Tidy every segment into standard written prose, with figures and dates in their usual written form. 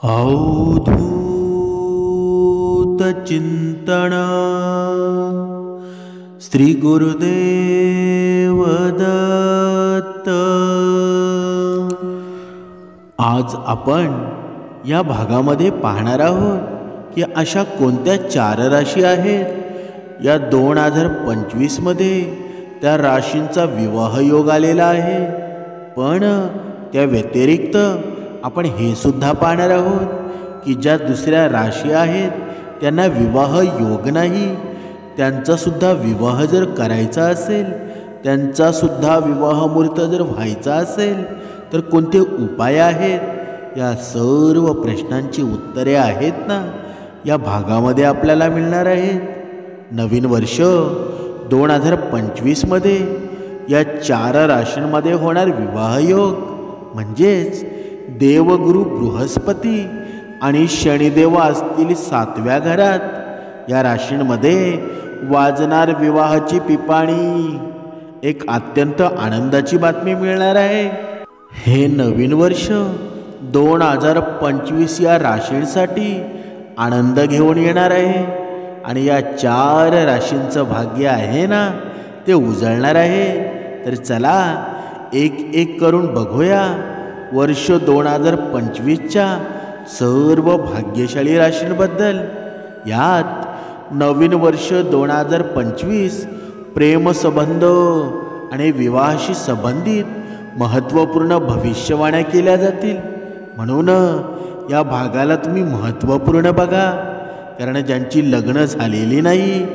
अवधूत चिंतन श्री गुरुदेव दत्त। आज आपण या भागामध्ये पाहणार आहोत की अशा कोणत्या 4 राशी आहेत या 2025 मध्ये त्या राशींचा विवाह योग आलेला आहे। पण त्या व्यतिरिक्त आपण हे सुद्धा पाहणार आहोत की ज्या दुसऱ्या राशी आहेत त्यांना विवाह योग नाही, त्यांचा सुद्धा विवाह जर करायचा असेल, त्यांचा सुद्धा विवाह मुहूर्त जर व्हायचा असेल तर कोणते उपाय आहेत, या सर्व प्रश्नांची उत्तरे आहेत ना या भागामध्ये आपल्याला मिळणार आहेत। नवीन वर्ष 2025 मध्ये या 4 राशींमध्ये होणार विवाह योग म्हणजेच देवगुरु बृहस्पती आणि शनिदेव असतील 7व्या घरात, या राशींमध्ये वाजणार विवाहाची पिपाणी। एक अत्यंत आनंदाची बातमी मिळणार आहे। हे नवीन वर्ष 2025 या राशींसाठी आनंद घेऊन येणार आहे आणि या 4 राशींचं भाग्य आहे ना ते उजळणार आहे। तर चला एक एक करून बघूया वर्ष 2025च्या सर्व भाग्यशाली राशींबद्दल। यात नवीन वर्ष 2025 प्रेमसंबंध आणि विवाहाशी संबंधित महत्त्वपूर्ण भविष्यवाण्या केल्या जातील, म्हणून या भागाला तुम्ही महत्त्वपूर्ण बघा, कारण ज्यांची लग्न झालेली नाही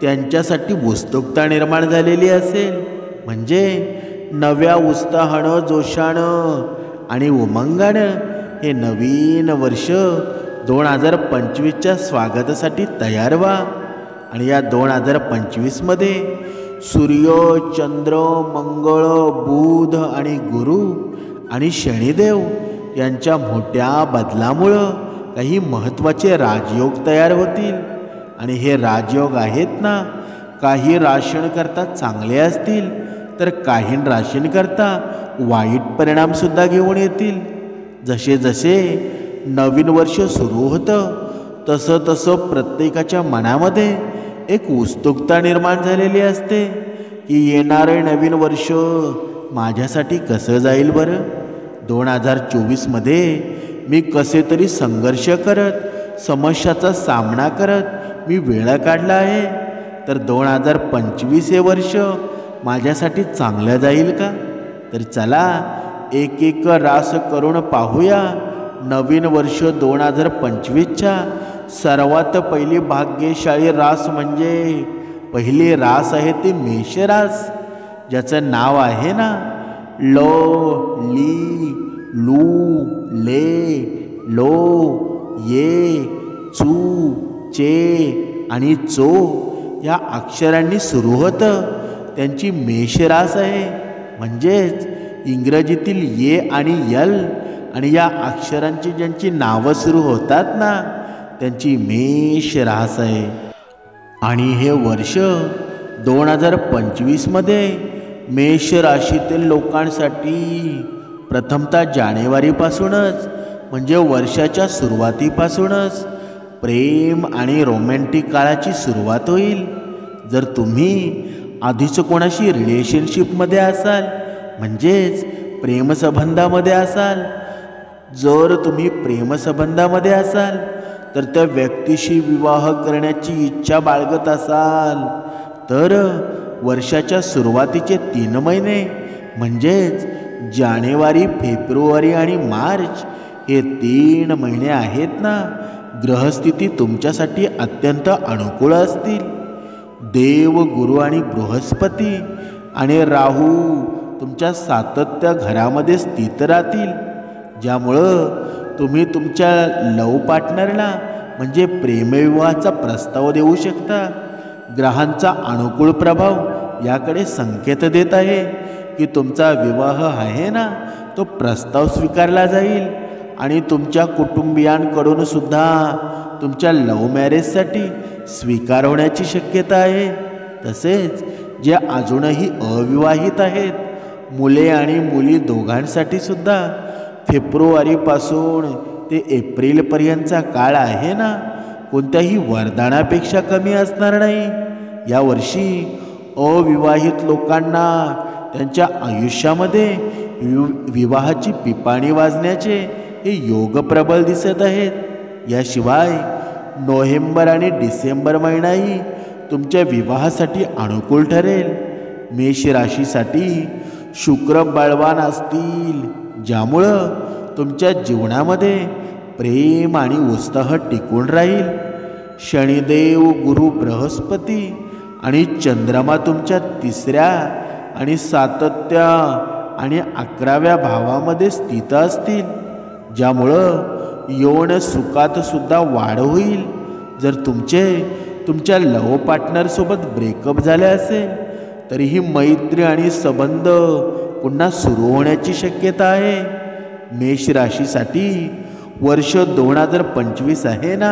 त्यांच्यासाठी उत्सुकता निर्माण झालेली असेल, म्हणजे नव्या उत्साहानं जोशानं आणि उमंगानं हे नवीन वर्ष 2025च्या स्वागतासाठी तयार व्हा। आणि या 2025 मध्ये सूर्य, चंद्र, मंगळ, बुध आणि गुरु आणि शनिदेव यांच्या मोठ्या बदलामुळं काही महत्त्वाचे राजयोग तयार होतील। आणि हे राजयोग आहेत ना, काही राशींकरता चांगले असतील तर काही राशींकरता वाईट परिणाम सुद्धा घेऊन येतील। जसे जसे नवीन वर्ष सुरू होतं तसं तसं प्रत्येकाच्या मनामध्ये एक उत्सुकता निर्माण झालेली असते की येणारे नवीन वर्ष माझ्यासाठी कसं जाईल बरं। 2024 मध्ये मी कसे तरी संघर्ष करत, समस्याचा सामना करत मी वेळ काढला आहे, तर 2025 हे वर्ष माझ्यासाठी चांगलं जाईल का? तर चला एक एक रास करून पाहूया। नवीन वर्ष 2025च्या सर्वात पहिली भाग्यशाली रास म्हणजे पहिली रास आहे ती मेष रास, ज्याचं नाव आहे ना लो, ली, लू, ले, लो, ये, चू, चे आणि चो या अक्षरांनी सुरू होतं त्यांची मेष रास आहे। म्हणजेच इंग्रजीतील ये आणि यल आणि या अक्षरांची ज्यांची नावं सुरू होतात ना त्यांची मेष रास आहे। आणि हे वर्ष 2025 मध्ये मेष राशीतील लोकांसाठी प्रथमतः जानेवारीपासूनच म्हणजे वर्षाच्या सुरुवातीपासूनच प्रेम आणि रोमॅन्टिक काळाची सुरुवात होईल। जर तुम्ही आधीच कोणाशी रिलेशनशिपमध्ये असाल, म्हणजेच प्रेमसंबंधामध्ये असाल, जर तुम्ही प्रेमसंबंधामध्ये असाल तर त्या व्यक्तीशी विवाह करण्याची इच्छा बाळगत असाल तर वर्षाच्या सुरुवातीचे 3 महिने म्हणजेच जानेवारी, फेब्रुवारी आणि मार्च हे 3 महिने आहेत ना, ग्रहस्थिती तुमच्यासाठी अत्यंत अनुकूल असतील। देव, गुरु आणि बृहस्पती आणि राहू तुमच्या सातत्य घरामध्ये स्थित राहतील, ज्यामुळं तुम्ही तुमच्या लव पार्टनरला म्हणजे प्रेमविवाहाचा प्रस्ताव देऊ शकता। ग्रहांचा अनुकूल प्रभाव याकडे संकेत देत आहे की तुमचा विवाह आहे ना तो प्रस्ताव स्वीकारला जाईल आणि तुमच्या कुटुंबियांकडून सुद्धा तुमच्या लव्ह मॅरेजसाठी स्वीकार होण्याची शक्यता आहे। तसेच जे अजूनही अविवाहित आहेत मुले आणि मुली दोघांसाठी सुद्धा फेब्रुवारीपासून ते एप्रिलपर्यंतचा काळ आहे ना, कोणत्याही वरदानापेक्षा कमी असणार नाही. यावर्षी अविवाहित लोकांना त्यांच्या आयुष्यामध्ये विवाहाची पिपाणी वाजण्याचे हे योग प्रबल दिसत आहेत. याशिवाय नोव्हेंबर आणि डिसेंबर महिनाही तुमच्या विवाहासाठी अनुकूल ठरेल. मेष राशीसाठी शुक्र बळवान असतील, ज्यामुळं तुमच्या जीवनामध्ये प्रेम आणि उत्साह टिकून राहील. शनिदेव, गुरु, बृहस्पती आणि चंद्रमा तुमच्या 3ऱ्या आणि सातत्या आणि 11व्या भावामध्ये स्थित असतील, ज्यामुळं यौन सुखात सुद्धा वाढ होईल. जर तुमच्या लव पार्टनरसोबत ब्रेकअप झाले असेल तरीही मैत्री आणि संबंध पुन्हा सुरू होण्याची शक्यता आहे. मेष राशीसाठी वर्ष 2025 आहे ना,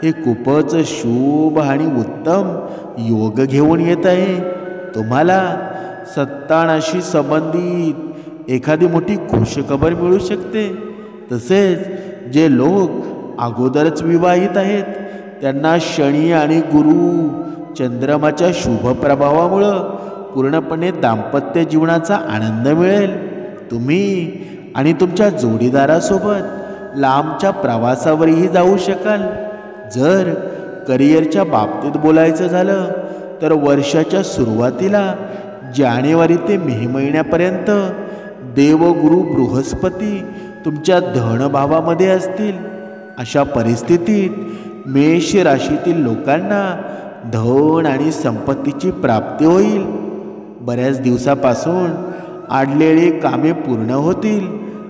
हे खूपच शुभ आणि उत्तम योग घेऊन येत आहे. तुम्हाला संतानाशी संबंधित एखादी मोठी खुशखबर मिळू शकते. तसेच जे लोक अगोदरच विवाहित आहेत त्यांना शनी आणि गुरु चंद्रमाच्या शुभ प्रभावामुळं पूर्णपणे दाम्पत्य जीवनाचा आनंद मिळेल. तुम्ही आणि तुमच्या जोडीदारासोबत लांबच्या प्रवासावरही जाऊ शकाल. जर करिअरच्या बाबतीत बोलायचं झालं तर वर्षाच्या सुरुवातीला जानेवारी ते मे महिन्यापर्यंत देवगुरु बृहस्पती तुमच्या धनभावामध्ये असतील. अशा परिस्थितीत मेष राशीतील लोकांना धन आणि संपत्तीची प्राप्ती होईल. बऱ्याच दिवसापासून आडलेली कामे पूर्ण होतील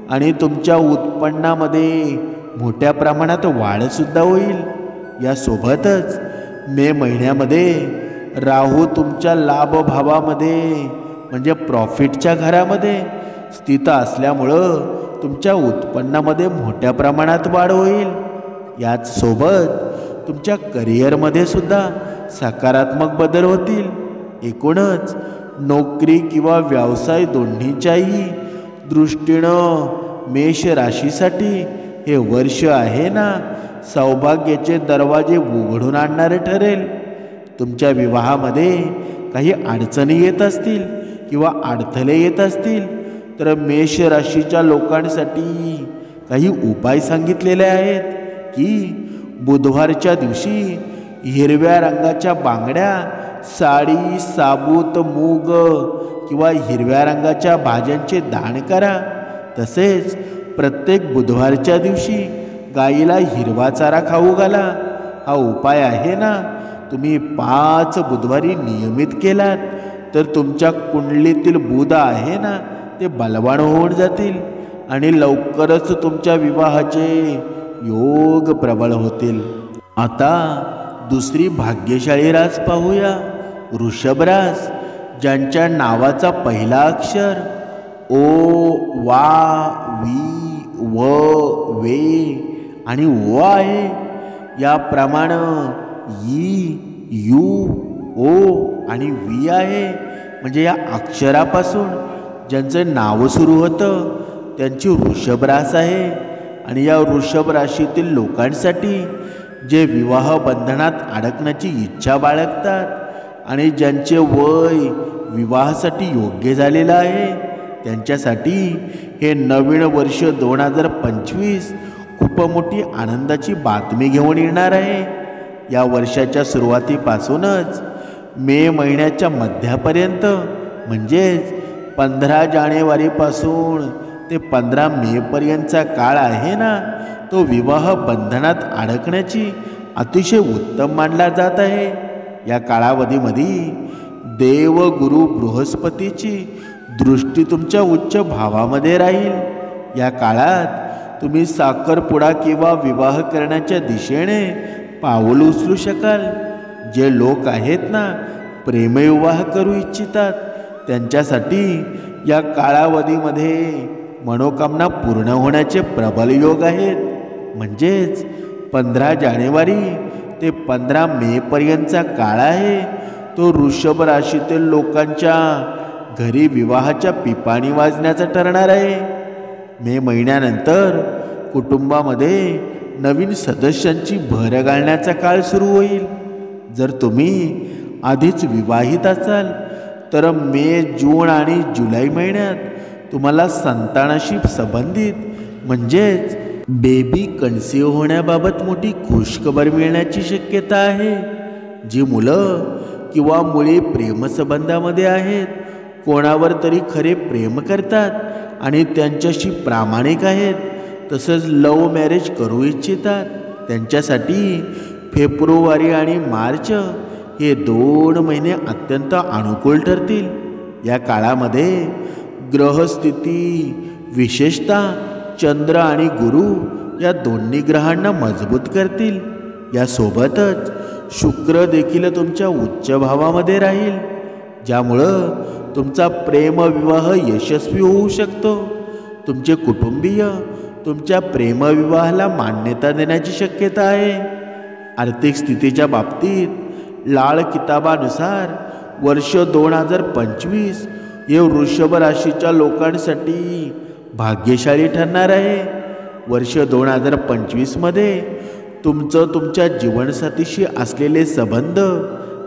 आणि तुमच्या उत्पन्नामध्ये मोठ्या प्रमाणात वाढसुद्धा होईल. यासोबतच मे महिन्यामध्ये राहू तुमच्या लाभभावामध्ये म्हणजे प्रॉफिटच्या घरामध्ये स्थित असल्यामुळं तुमच्या उत्पन्नामध्ये मोठ्या प्रमाणात वाढ होईल. याच सोबत तुमच्या करिअरमध्ये सुद्धा सकारात्मक बदल होतील. एकूणच नोकरी किंवा व्यवसाय दोन्हीच्याही दृष्टीनं मेष राशीसाठी हे वर्ष आहे ना, सौभाग्याचे दरवाजे उघडून आणणारे ठरेल. तुमच्या विवाहामध्ये काही अडचणी येत असतील किंवा अडथळे येत असतील तर मेष राशीच्या लोकांसाठी काही उपाय सांगितलेले आहेत की बुधवारच्या दिवशी हिरव्या रंगाच्या बांगड्या, साडी, साबूत, मूग किंवा हिरव्या रंगाच्या भाज्यांचे दान करा. तसेच प्रत्येक बुधवारच्या दिवशी गाईला हिरवा चारा खाऊ घाला. हा उपाय आहे ना, तुम्ही 5 बुधवारी नियमित केलात तर तुमच्या कुंडलीतील बुध आहे ना, ते बलवान होऊन जातील आणि लवकरच तुमच्या विवाहाचे योग प्रबळ होतील. आता दुसरी भाग्यशाली रास पाहूया, वृषभ रास, ज्यांच्या नावाचा पहिला अक्षर ओ, वा, वी, व, वे आणि ओ आहे. याप्रमाणे ई, यू, ओ आणि वी आहे. म्हणजे या अक्षरापासून ज्यांचं नाव सुरू होतं त्यांची वृषभ रास आहे. आणि या वृषभ राशीतील लोकांसाठी जे विवाह बंधनात अडकण्याची इच्छा बाळगतात आणि ज्यांचे वय विवाहासाठी योग्य झालेलं आहे त्यांच्यासाठी हे नवीन वर्ष 2025 खूप मोठी आनंदाची बातमी घेऊन येणार आहे. या वर्षाच्या सुरुवातीपासूनच मे महिन्याच्या मध्यापर्यंत म्हणजेच 15 जानेवारीपासून ते 15 मेपर्यंतचा काळ आहे ना, तो विवाह बंधनात अडकण्याची अतिशय उत्तम मानला जात आहे. या कालावधीमध्ये देव गुरु बृहस्पतीची दृष्टी तुमच्या उच्च भावामध्ये राहील. या काळात तुम्ही साखरपुडा किंवा विवाह करण्याच्या दिशेने पाऊल उचलू शकाल. जे लोक आहेत ना, प्रेमविवाह करू इच्छितात त्यांच्यासाठी या कालावधीमध्ये मनोकामना पूर्ण होण्याचे प्रबल योग आहेत. म्हणजेच 15 जानेवारी ते 15 मेपर्यंतचा काळ आहे तो वृषभ राशीतील लोकांच्या घरी विवाहाच्या पिपाणी वाजण्याचा ठरणार आहे. मे महिन्यानंतर कुटुंबामध्ये नवीन सदस्यांची भर घालण्याचा काळ सुरू होईल. जर तुम्ही आधीच विवाहित असाल तर मे, जून आणि जुलै महिन्यात तुम्हाला संतानाशी संबंधित म्हणजेच बेबी कन्सीव्ह होण्याबाबत मोठी खुशखबर मिळण्याची शक्यता आहे. जी मुलं किंवा मुली प्रेमसंबंधामध्ये आहेत, कोणावर तरी खरे प्रेम करतात आणि त्यांच्याशी प्रामाणिक आहेत, तसंच लव्ह मॅरेज करू इच्छितात, त्यांच्यासाठी फेब्रुवारी आणि मार्च हे 2 महिने अत्यंत अनुकूल ठरतील. या काळामध्ये ग्रहस्थिती विशेषतः चंद्र आणि गुरु या दोन्ही ग्रहांना मजबूत करतील. यासोबतच शुक्र देखील तुमच्या उच्च भावामध्ये राहील, ज्यामुळं तुमचा प्रेमविवाह यशस्वी होऊ शकतो. तुमचे कुटुंबीय तुमच्या प्रेमविवाहाला मान्यता देण्याची शक्यता आहे. आर्थिक स्थितीच्या बाबतीत लाल किताबानुसार वर्ष 2025 हे वृषभ राशीच्या लोकांसाठी भाग्यशाली ठरणार आहे. वर्ष 2025 मध्ये तुमच्या जीवनसाथीशी असलेले संबंध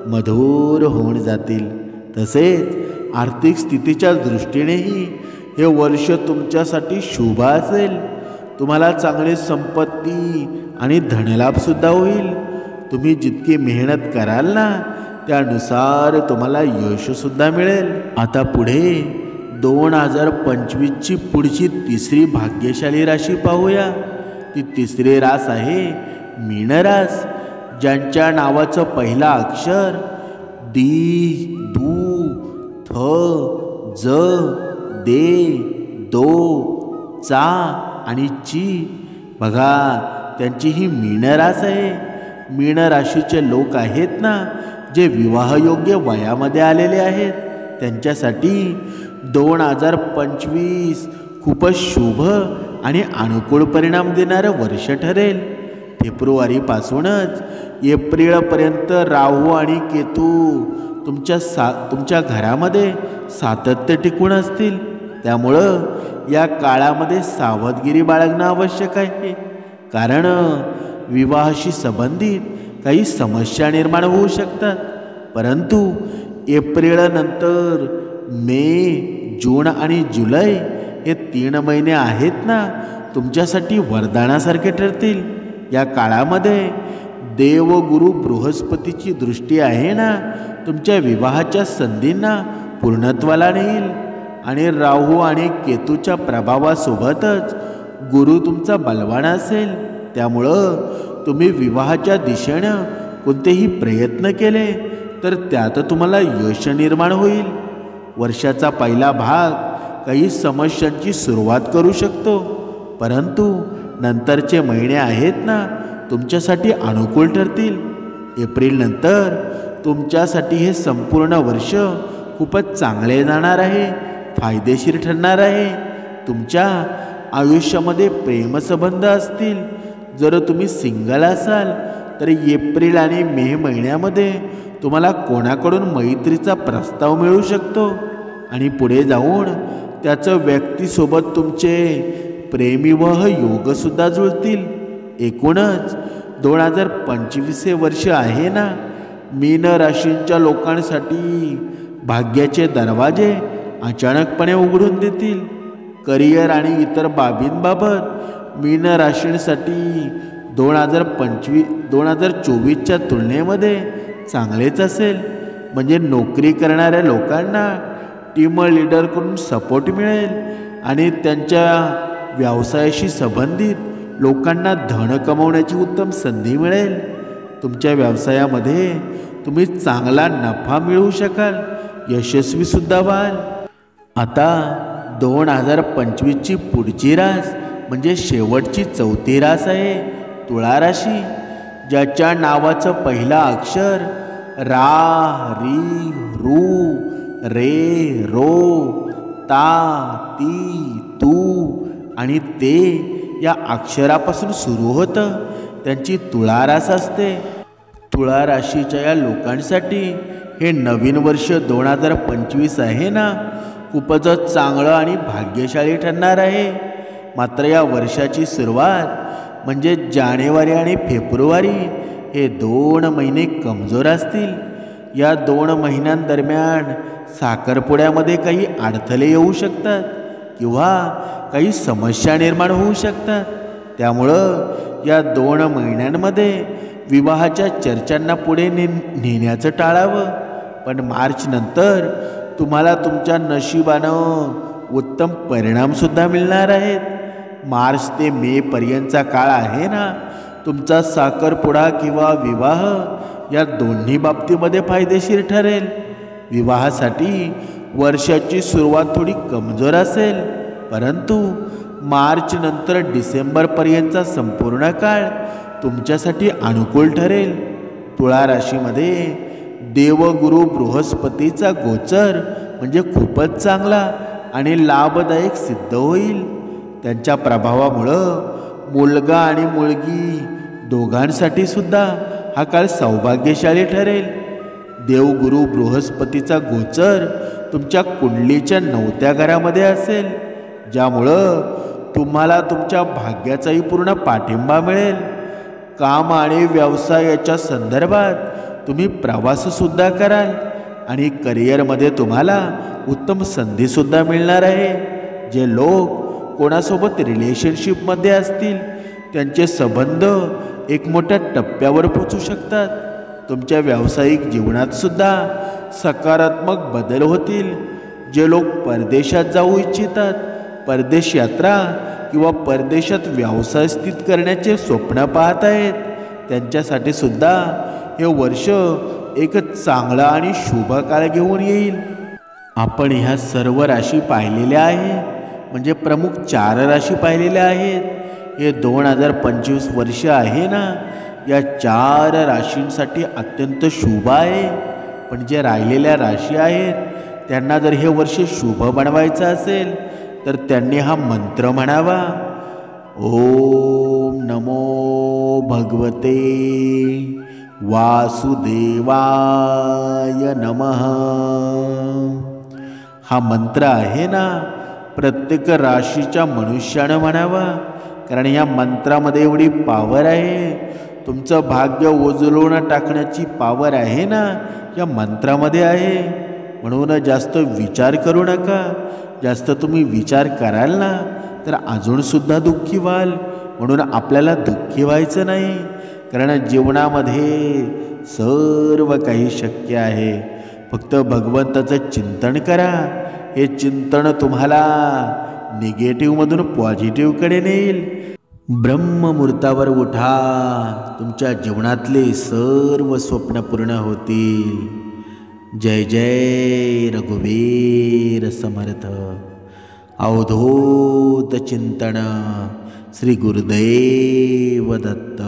मधुर होऊन जातील. तसेच आर्थिक स्थितीच्या दृष्टीनेही हे वर्ष तुमच्यासाठी शुभ असेल. तुम्हाला चांगली संपत्ती आणि धनलाभसुद्धा होईल. तुम्ही जितकी मेहनत कराल ना, त्यानुसार तुम्हाला यशसुद्धा मिळेल. आता पुढे 2025 ची पुढची तिसरी भाग्यशाली राशी पाहूया. ती तिसरी रास आहे मीन रास, ज्यांच्या नावाचं पहिला अक्षर दी, दू, थ, ज, दे, दो, चा आणि ची. बघा, त्यांची ही मीन रास आहे. मीन राशीचे लोक आहेत ना, जे विवाहयोग्य वयामध्ये आलेले आहेत, त्यांच्यासाठी 2025 खूपच शुभ आणि अनुकूल परिणाम देणारं वर्ष ठरेल. फेब्रुवारीपासूनच एप्रिलपर्यंत राहू आणि केतू तुमच्या घरामध्ये सातत्य टिकून असतील. त्यामुळं या काळामध्ये सावधगिरी बाळगणं आवश्यक आहे, कारण विवाहाशी संबंधित काही समस्या निर्माण होऊ शकतात. परंतु एप्रिलनंतर मे, जून आणि जुलै हे 3 महिने आहेत ना, तुमच्यासाठी वरदानासारखे ठरतील. या काळामध्ये देवगुरु बृहस्पतीची दृष्टी आहे ना, तुमच्या विवाहाच्या संधींना पूर्णत्वाला नेईल. आणि राहू आणि केतूच्या प्रभावासोबतच गुरु तुमचा बलवान असेल. त्यामुळं तुम्ही विवाहाच्या दिशेनं कोणतेही प्रयत्न केले तर त्यात तुम्हाला यश निर्माण होईल. वर्षाचा पहिला भाग काही समस्यांची सुरुवात करू शकतो, परंतु नंतरचे महिने आहेत ना, तुमच्यासाठी अनुकूल ठरतील. एप्रिलनंतर तुमच्यासाठी हे संपूर्ण वर्ष खूपच चांगले जाणार आहे, फायदेशीर ठरणार आहे. तुमच्या आयुष्यामध्ये प्रेमसंबंध असतील. जर तुम्ही सिंगल असाल तर एप्रिल आणि मे महिन्यामध्ये तुम्हाला कोणाकडून मैत्रीचा प्रस्ताव मिळू शकतो आणि पुढे जाऊन त्याचं व्यक्तीसोबत तुमचे प्रेमविवाह योगसुद्धा जुळतील. एकूणच 2025 हे वर्ष आहे ना, मीन राशींच्या लोकांसाठी भाग्याचे दरवाजे अचानकपणे उघडून देतील. करिअर आणि इतर बाबींबाबत मीन राशींसाठी 2024च्या तुलनेमध्ये चांगलेच असेल. म्हणजे नोकरी करणाऱ्या लोकांना टीम लीडरकडून सपोर्ट मिळेल आणि त्यांच्या व्यवसायाशी संबंधित लोकांना धन कमवण्याची उत्तम संधी मिळेल. तुमच्या व्यवसायामध्ये तुम्ही चांगला नफा मिळवू शकाल, यशस्वीसुद्धा व्हाल. आता 2025 ची पुढची रास म्हणजे शेवटची चौथी रास आहे तुळा राशी, ज्याच्या नावाचं पहिला अक्षर रा, री, रू, रे, रो, ता, ती, तू आणि ते या अक्षरापासून सुरू होतं. त्यांची तुळा रास असते. तुळा राशीच्या या लोकांसाठी हे नवीन वर्ष 2025 आहे ना, खूपच चांगलं आणि भाग्यशाली ठरणार आहे. मात्र या वर्षाची सुरुवात म्हणजे जानेवारी आणि फेब्रुवारी हे 2 महिने कमजोर असतील. या 2 महिन्यांदरम्यान साखरपुड्यामध्ये काही अडथळे येऊ शकतात किंवा काही समस्या निर्माण होऊ शकतात. त्यामुळं या 2 महिन्यांमध्ये विवाहाच्या चर्चांना पुढे नेण्याचं टाळावं. पण मार्च नंतर तुम्हाला तुमच्या नशिबानं उत्तम परिणामसुद्धा मिळणार आहेत. मार्च ते मे पर्यंतचा काळ आहे ना, तुमचा साखरपुडा किंवा विवाह या दोन्ही बाबतीमध्ये फायदेशीर ठरेल. विवाहासाठी वर्षाची सुरुवात थोडी कमजोर असेल, परंतु मार्च नंतर डिसेंबरपर्यंतचा संपूर्ण काळ तुमच्यासाठी अनुकूल ठरेल. तुळा राशीमध्ये देवगुरु बृहस्पतीचा गोचर म्हणजे खूपच चांगला आणि लाभदायक सिद्ध होईल. त्यांच्या प्रभावामुळं मुलगा आणि मुलगी दोघांसाठी सुद्धा हा काळ सौभाग्यशाली ठरेल. देवगुरु बृहस्पतीचा गोचर तुमच्या कुंडलीच्या 9थ्या घरामध्ये असेल, ज्यामुळं तुम्हाला तुमच्या भाग्याचाही पूर्ण पाठिंबा मिळेल. काम आणि व्यवसायाच्या संदर्भात तुम्ही प्रवाससुद्धा कराल आणि करिअरमध्ये तुम्हाला उत्तम संधीसुद्धा मिळणार आहे. जे लोक कोणासोबत रिलेशनशिपमध्ये असतील त्यांचे संबंध एक मोठ्या टप्प्यावर पोचू शकतात. तुमच्या व्यावसायिक जीवनातसुद्धा सकारात्मक बदल होतील. जे लोक परदेशात जाऊ इच्छितात, परदेश यात्रा किंवा परदेशात व्यवसाय स्थित करण्याचे स्वप्न पाहत आहेत, त्यांच्यासाठी सुद्धा हे वर्ष एक चांगला आणि शुभ काळ घेऊन येईल. आपण ह्या सर्व राशी पाहिलेल्या आहे, म्हणजे प्रमुख 4 राशी पाहिलेल्या आहेत. हे 2025 वर्ष आहे ना, या 4 राशींसाठी अत्यंत शुभ आहे. पण जे राहिलेल्या राशी आहेत त्यांना जर हे वर्ष शुभ बनवायचं असेल तर त्यांनी हा मंत्र म्हणावा. ओम नमो भगवते वासुदेवाय नमः. हा मंत्र आहे ना, प्रत्येक राशीच्या मनुष्यानं म्हणावा, कारण या मंत्रामध्ये एवढी पावर आहे. तुमचं भाग्य उजळून टाकण्याची पावर आहे ना, या मंत्रामध्ये आहे. म्हणून जास्त विचार करू नका. जास्त तुम्ही विचार कराल ना तर अजूनसुद्धा दुःखी व्हाल. म्हणून आपल्याला दुःखी व्हायचं नाही, कारण जीवनामध्ये सर्व काही शक्य आहे. फक्त भगवंताचं चिंतन करा. हे चिंतन तुम्हाला निगेटिव्हमधून पॉझिटिव्हकडे नेईल. ब्रह्ममुहूर्तावर उठा, तुमच्या जीवनातले सर्व स्वप्न पूर्ण होतील. जय जय रघुवीर समर्थ. अवधूत चिंतन. श्री गुरुदेव दत्त.